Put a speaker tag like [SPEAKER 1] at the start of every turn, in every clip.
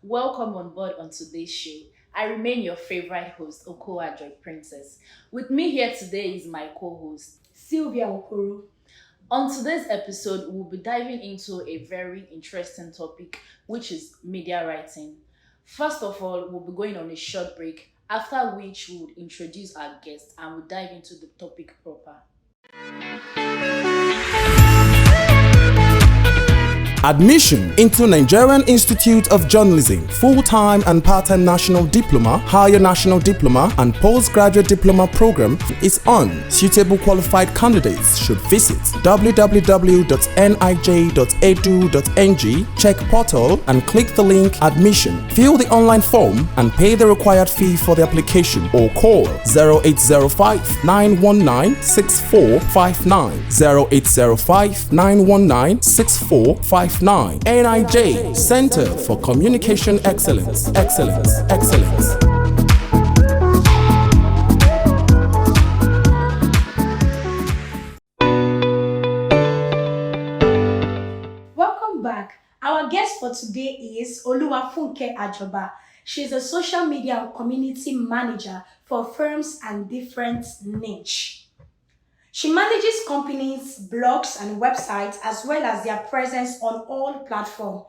[SPEAKER 1] Welcome on board on today's show. I remain your favorite host, Okoa Joy Princess. With me here today is my co-host,
[SPEAKER 2] Sylvia Okoro.
[SPEAKER 1] On today's episode, we'll be diving into a very interesting topic, which is media writing. First of all, we'll be going on a short break, after which we'll introduce our guest and we'll dive into the topic proper.
[SPEAKER 3] Admission into Nigerian Institute of Journalism, full-time and part-time national diploma, higher national diploma, and postgraduate diploma program is on. Suitable qualified candidates should visit www.nij.edu.ng, check portal and click the link admission. Fill the online form and pay the required fee for the application or call 0805 919 6459 0805 919 6459. NIJ, Center for Communication Excellence.
[SPEAKER 2] Welcome back. Our guest for today is Oluwafunke Ajoba. She's a social media and community manager for firms and different niche. She manages companies, blogs, and websites as well as their presence on all platforms.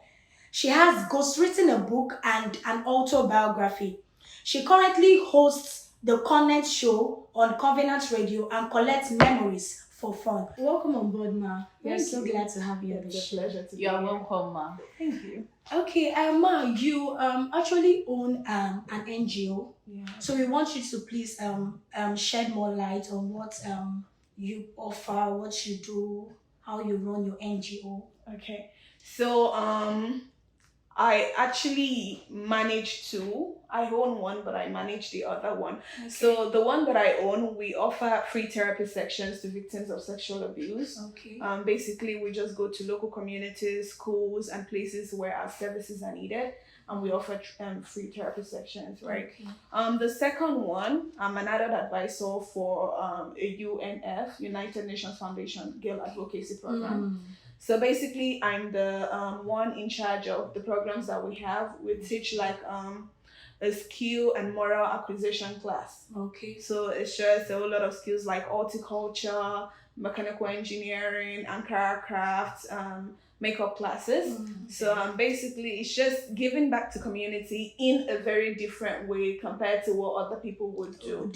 [SPEAKER 2] She has ghostwritten a book and an autobiography. She currently hosts the Connect Show on Covenant Radio and collects memories for fun. Welcome on board, Ma. We're so glad to have you on the
[SPEAKER 4] It's a
[SPEAKER 2] show.
[SPEAKER 4] pleasure to be
[SPEAKER 1] You are
[SPEAKER 4] here.
[SPEAKER 1] welcome, ma.
[SPEAKER 4] Thank you.
[SPEAKER 2] Okay, Ma, you actually own an NGO,
[SPEAKER 4] Yeah.
[SPEAKER 2] so we want you to please shed more light on what you offer, what you do, how you run your NGO.
[SPEAKER 4] Okay. So I actually manage two. I own one, but I manage the other one. So the one that I own, we offer free therapy sections to victims of sexual abuse.
[SPEAKER 2] Okay.
[SPEAKER 4] Basically, we just go to local communities, schools, and places where our services are needed, and we offer free therapy sections, right?
[SPEAKER 2] Okay.
[SPEAKER 4] The second one, I'm an adult advisor for a United Nations Foundation Girl Advocacy Program. So basically, I'm the one in charge of the programs that we have. We teach like a skill and moral acquisition class.
[SPEAKER 2] Okay.
[SPEAKER 4] So it's just a whole lot of skills like horticulture, mechanical engineering, Ankara craft, makeup classes. So basically, it's just giving back to community in a very different way compared to what other people would do.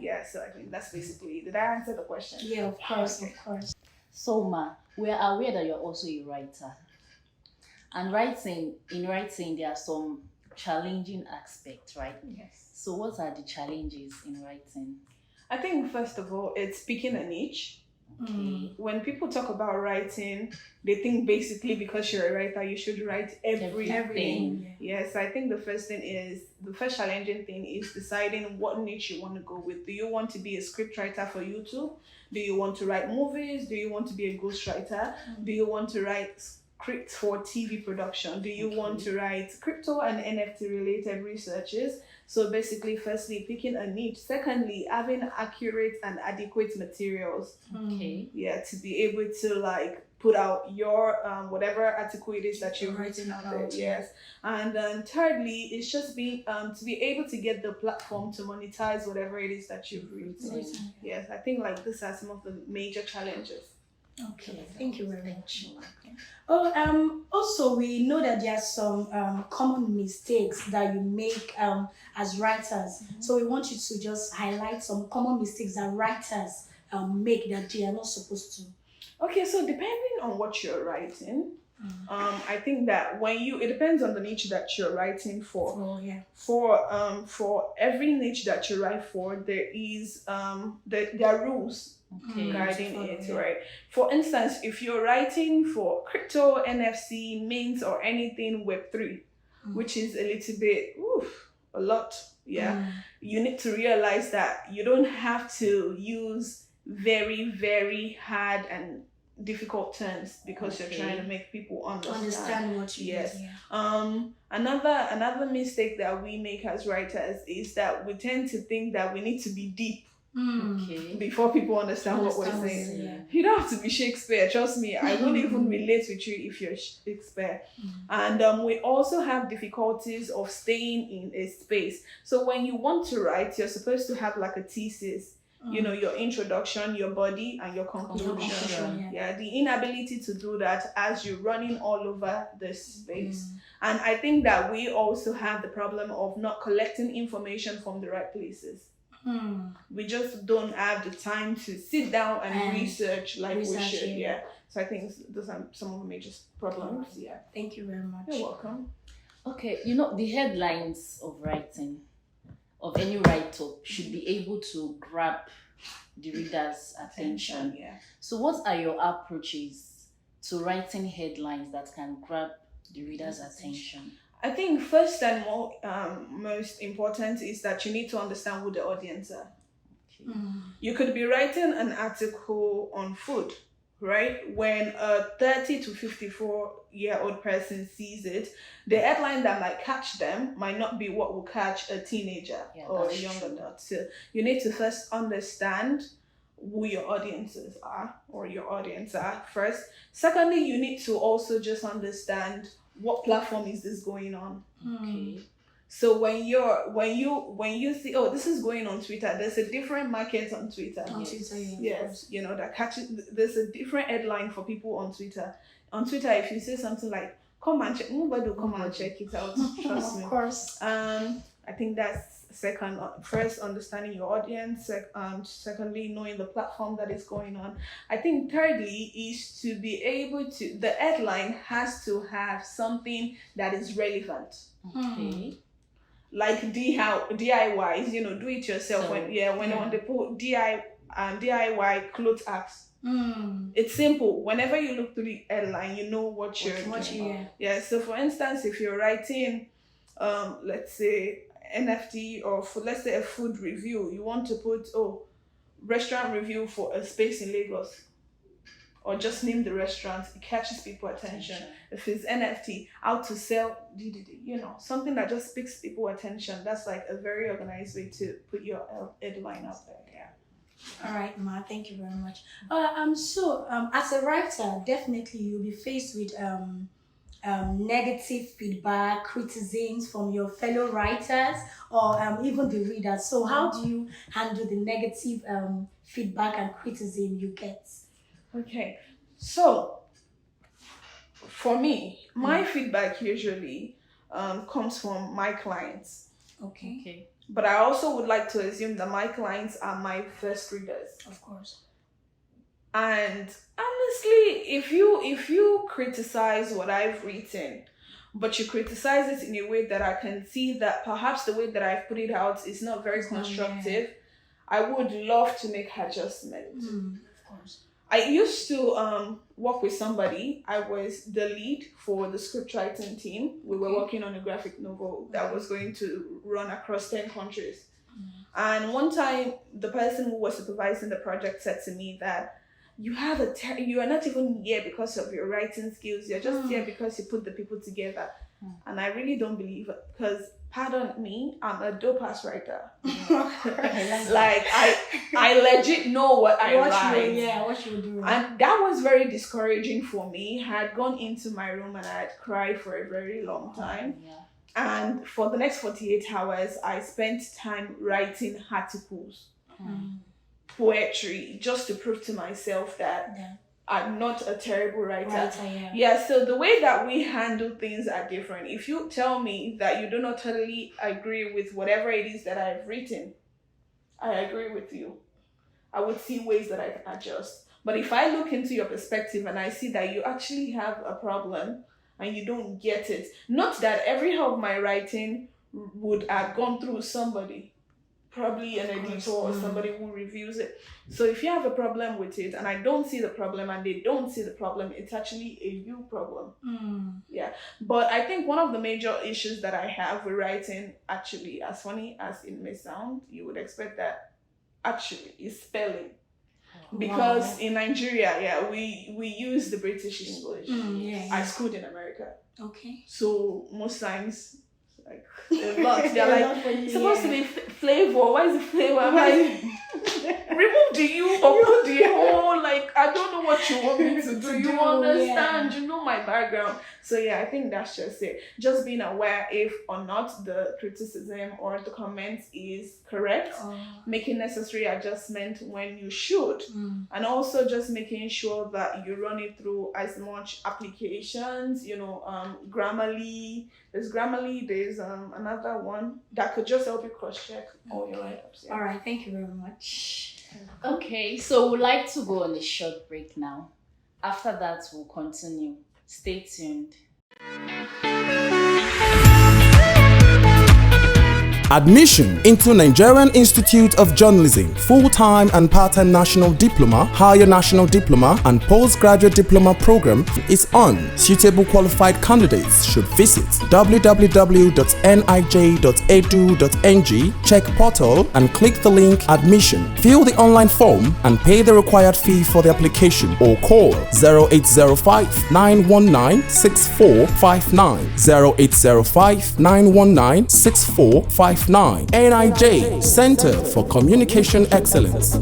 [SPEAKER 4] Yeah, so I think that's basically, did I answer the question?
[SPEAKER 2] Yeah, of course,
[SPEAKER 4] Okay.
[SPEAKER 2] of course.
[SPEAKER 1] So, ma, we are aware that you're also a writer. And in writing, there are some challenging aspects, right?
[SPEAKER 4] Yes.
[SPEAKER 1] So, what are the challenges in writing?
[SPEAKER 4] I think first of all, it's picking a niche. When people talk about writing, they think basically because you're a writer, you should write everything.
[SPEAKER 1] Everything.
[SPEAKER 4] Yes, I think the first challenging thing is deciding what niche you want to go with. Do you want to be a script writer for YouTube? Do you want to write movies? Do you want to be a ghostwriter? Do you want to write scripts for TV production? Do you want to write crypto and NFT related researches? So basically, firstly, picking a niche. Secondly, having accurate and adequate materials.
[SPEAKER 1] Okay.
[SPEAKER 4] Yeah, to be able to like put out your whatever article it is that you're
[SPEAKER 2] You're
[SPEAKER 4] writing
[SPEAKER 2] writing
[SPEAKER 4] out there.
[SPEAKER 2] about,
[SPEAKER 4] Yes. And then thirdly, it's just being to be able to get the platform to monetize whatever it is that you've written. Yes, I think like these are some of the major challenges.
[SPEAKER 2] Okay, thank you very much. Oh, also we know that there are some common mistakes that you make as writers. So we want you to just highlight some common mistakes that writers make that they are not supposed to.
[SPEAKER 4] Okay, so depending on what you're writing, I think that it depends on the niche that you're writing for.
[SPEAKER 2] Oh yeah.
[SPEAKER 4] For every niche that you write for, there are rules guiding it, right? For instance, if you're writing for crypto, NFC, mint, or anything Web3, which is a little bit, a lot, you need to realize that you don't have to use very, very hard and difficult terms because you're trying to make people
[SPEAKER 2] Understand what you
[SPEAKER 4] Yes.
[SPEAKER 2] mean, yeah.
[SPEAKER 4] Another mistake that we make as writers is that we tend to think that we need to be deep
[SPEAKER 1] Okay.
[SPEAKER 4] before people understand what we're saying.
[SPEAKER 2] Yeah.
[SPEAKER 4] You don't have to be Shakespeare, trust me. I won't even relate with you if you're Shakespeare. And we also have difficulties of staying in a space. So when you want to write, you're supposed to have like a thesis. You know, your introduction, your body, and your conclusion. Yeah, the inability to do that as you're running all over the space. And I think that we also have the problem of not collecting information from the right places. We just don't have the time to sit down and research like we should. Yeah. So I think those are some of the major problems. Yeah.
[SPEAKER 2] Thank you very much.
[SPEAKER 4] You're welcome.
[SPEAKER 1] Okay, you know, the headlines of writing, of any write-up, should be able to grab the reader's attention.
[SPEAKER 4] Yeah.
[SPEAKER 1] So what are your approaches to writing headlines that can grab the reader's attention?
[SPEAKER 4] I think first and most important is that you need to understand who the audience are.
[SPEAKER 1] Okay.
[SPEAKER 4] You could be writing an article on food, right? When a 30 to 54-year-old person sees it, the headline that might catch them might not be what will catch a teenager or a young adult. So you need to first understand who your audiences are, or your audience are first. Secondly, you need to also just understand what platform is this going on.
[SPEAKER 1] Okay.
[SPEAKER 4] So when you see, oh, this is going on Twitter, there's a different market on Twitter. Yes, you know, that catches, there's a different headline for people on Twitter. On Twitter, if you say something like, come and check, nobody will come and check it out, trust me.
[SPEAKER 2] Of course.
[SPEAKER 4] I think that's second. First, understanding your audience. Secondly, knowing the platform that is going on. I think thirdly is to be able to, the headline has to have something that is relevant.
[SPEAKER 1] Okay.
[SPEAKER 4] Like DIYs, you know, do it yourself. When they put DIY clothes apps. It's simple. Whenever you look through the headline, you know what you're doing. Yeah. So for instance, if you're writing, let's say NFT, or let's say a food review, you want to put restaurant review for a space in Lagos, or just name the restaurant, it catches people attention. If it's NFT, how to sell, you know, something that just piques people attention. That's like a very organized way to put your headline up there. Yeah.
[SPEAKER 2] All right, Ma, thank you very much. So as a writer, definitely you'll be faced with negative feedback, criticisms from your fellow writers, or even the readers. So how do you handle the negative feedback and criticism you get?
[SPEAKER 4] Okay, so for me, my feedback usually comes from my clients.
[SPEAKER 2] Okay.
[SPEAKER 4] But I also would like to assume that my clients are my first readers.
[SPEAKER 2] Of course.
[SPEAKER 4] And honestly, if you criticize what I've written, but you criticize it in a way that I can see that perhaps the way that I've put it out is not very constructive, I would love to make adjustments.
[SPEAKER 2] Of course.
[SPEAKER 4] I used to work with somebody. I was the lead for the scriptwriting team. We were working on a graphic novel that was going to run across 10 countries. And one time, the person who was supervising the project said to me that you are not even here because of your writing skills. You're just here because you put the people together. And I really don't believe it, because pardon me, I'm a dope ass writer. Like I legit know what I write.
[SPEAKER 2] What you do.
[SPEAKER 4] And that was very discouraging for me. I had gone into my room and I had cried for a very long time. And for the next 48 hours, I spent time writing articles, poetry, just to prove to myself that I'm not a terrible writer. So the way that we handle things are different. If you tell me that you do not totally agree with whatever it is that I've written, I agree with you. I would see ways that I can adjust. But if I look into your perspective and I see that you actually have a problem and you don't get it, not that every of my writing would have gone through somebody, probably an editor or somebody who reviews it. So if you have a problem with it and I don't see the problem and they don't see the problem, it's actually a you problem. But I think one of the major issues that I have with writing, actually, as funny as it may sound, you would expect that actually is spelling. Because in Nigeria, we use the British English. I schooled in America.
[SPEAKER 2] Okay.
[SPEAKER 4] So most times like a lot. They're
[SPEAKER 2] A
[SPEAKER 4] like,
[SPEAKER 2] lot for you,
[SPEAKER 4] it's supposed to
[SPEAKER 2] yeah.
[SPEAKER 4] be flavor. Why is it flavor? I'm like, remove the you or put the whole, like, I don't know what you want me to do. You understand?
[SPEAKER 2] Yeah.
[SPEAKER 4] You know my background. So yeah, I think that's just it. Just being aware if or not the criticism or the comment is correct, making necessary adjustment when you should, and also just making sure that you run it through as much applications, Grammarly. There's Grammarly, there's another one that could just help you cross-check all your write-ups. Yeah.
[SPEAKER 2] All right, thank you very much.
[SPEAKER 1] Okay, so we'd like to go on a short break now. After that, we'll continue. Stay tuned.
[SPEAKER 3] Admission into Nigerian Institute of Journalism, full-time and part-time national diploma, higher national diploma, and postgraduate diploma program is on. Suitable qualified candidates should visit www.nij.edu.ng, check portal and click the link admission. Fill the online form and pay the required fee for the application or call 0805 919 6459 0805 919 6459. NIJ, Center for Communication Excellence.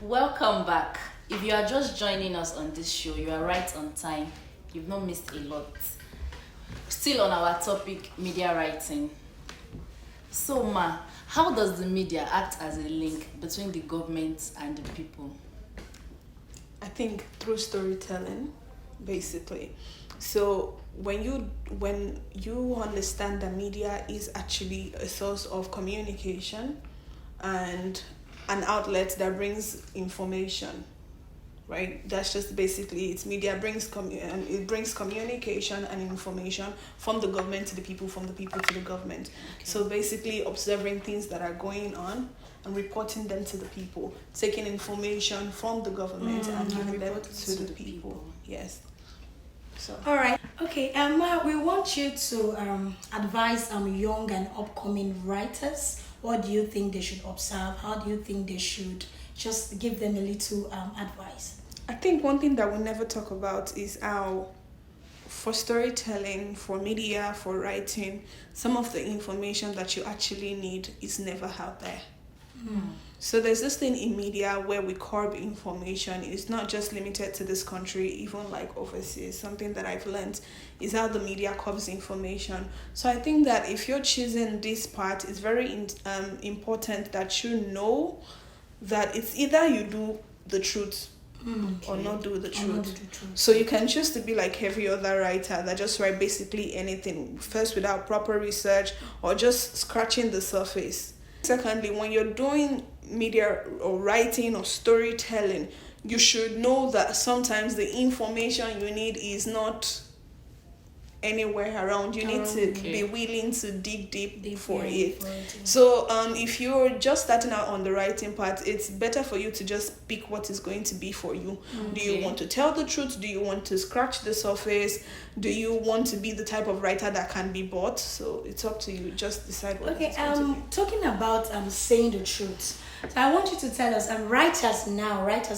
[SPEAKER 1] Welcome back. If you are just joining us on this show, you are right on time. You've not missed a lot. Still on our topic, media writing. So, Ma, how does the media act as a link between the government and the people?
[SPEAKER 4] I think through storytelling, basically. So when you understand that media is actually a source of communication and an outlet that brings information, right? That's just basically it's media brings communication and information from the government to the people, from the people to the government. Okay. So basically observing things that are going on and reporting them to the people, taking information from the government and giving them to the people. Yes. So.
[SPEAKER 2] All right. Okay, Ma, we want you to advise young and upcoming writers. What do you think they should observe? How do you think they should just give them a little advice?
[SPEAKER 4] I think one thing that we never talk about is how, for storytelling, for media, for writing, some of the information that you actually need is never out there. So there's this thing in media where we curb information. It's not just limited to this country, even like overseas. Something that I've learned is how the media curbs information. So I think that if you're choosing this part, it's very important that you know that it's either you do the truth or not do the truth. So you can choose to be like every other writer that just write basically anything, first without proper research or just scratching the surface. Secondly, when you're doing media or writing or storytelling, you should know that sometimes the information you need is not anywhere around. You need to be willing to dig deep for it. So if you're just starting out on the writing part, it's better for you to just pick what is going to be for you. Do you want to tell the truth? Do you want to scratch the surface? Do you want to be the type of writer that can be bought? So it's up to you. Just decide what it's going to be.
[SPEAKER 2] Talking about saying the truth, so I want you to tell us, writers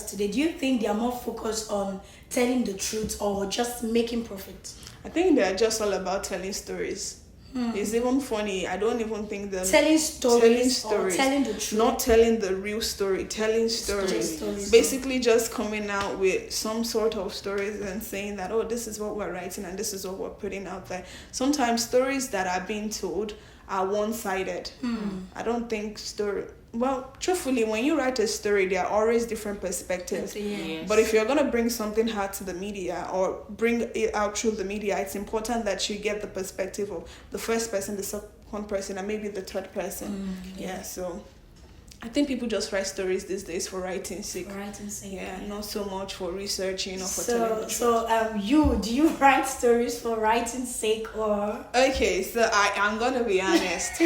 [SPEAKER 2] today, do you think they are more focused on telling the truth or just making profit?
[SPEAKER 4] I think they're just all about telling stories. It's even funny. I don't even think they're
[SPEAKER 2] telling stories or telling the truth.
[SPEAKER 4] Not telling the real story, telling stories. Basically just coming out with some sort of stories and saying that, oh, this is what we're writing and this is what we're putting out there. Sometimes stories that are being told are one-sided. I don't think truthfully, when you write a story, there are always different perspectives.
[SPEAKER 1] Yes.
[SPEAKER 4] But if you're going to bring something out to the media or bring it out through the media, it's important that you get the perspective of the first person, the second person, and maybe the third person. So I think people just write stories these days for writing's sake. Yeah, not so much for researching or for telling the truth.
[SPEAKER 2] So, do you write stories for writing's sake or?
[SPEAKER 4] Okay, so I'm going to be honest.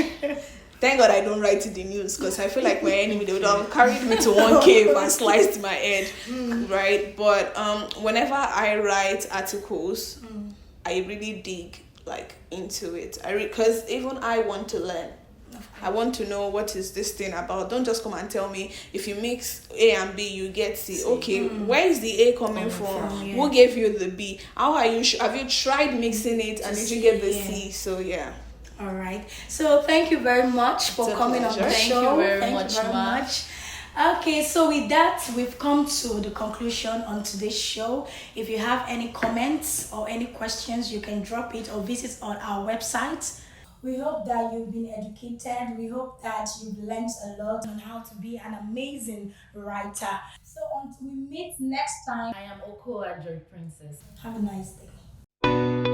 [SPEAKER 4] Thank God I don't write in the news because I feel like my enemy, they would have carried me to one cave and sliced my head, right? But whenever I write articles, I really dig like into it. Because even I want to learn. I want to know what is this thing about. Don't just come and tell me if you mix A and B, you get C. Okay, where is the A coming from?
[SPEAKER 2] Yeah.
[SPEAKER 4] Who gave you the B? How are you? Have you tried mixing it and did you get the C? So yeah.
[SPEAKER 2] All right. So thank you very much for
[SPEAKER 4] It's a
[SPEAKER 2] coming on the
[SPEAKER 4] pleasure.
[SPEAKER 1] Thank
[SPEAKER 2] show.
[SPEAKER 1] you very
[SPEAKER 2] Thank
[SPEAKER 1] much,
[SPEAKER 2] you very
[SPEAKER 1] Ma.
[SPEAKER 2] much. Okay, so with that, we've come to the conclusion on today's show. If you have any comments or any questions, you can drop it or visit on our website. We hope that you've been educated. We hope that you've learned a lot on how to be an amazing writer. So until we meet next time,
[SPEAKER 1] I am Oko Ajoy Princess.
[SPEAKER 2] have a nice day.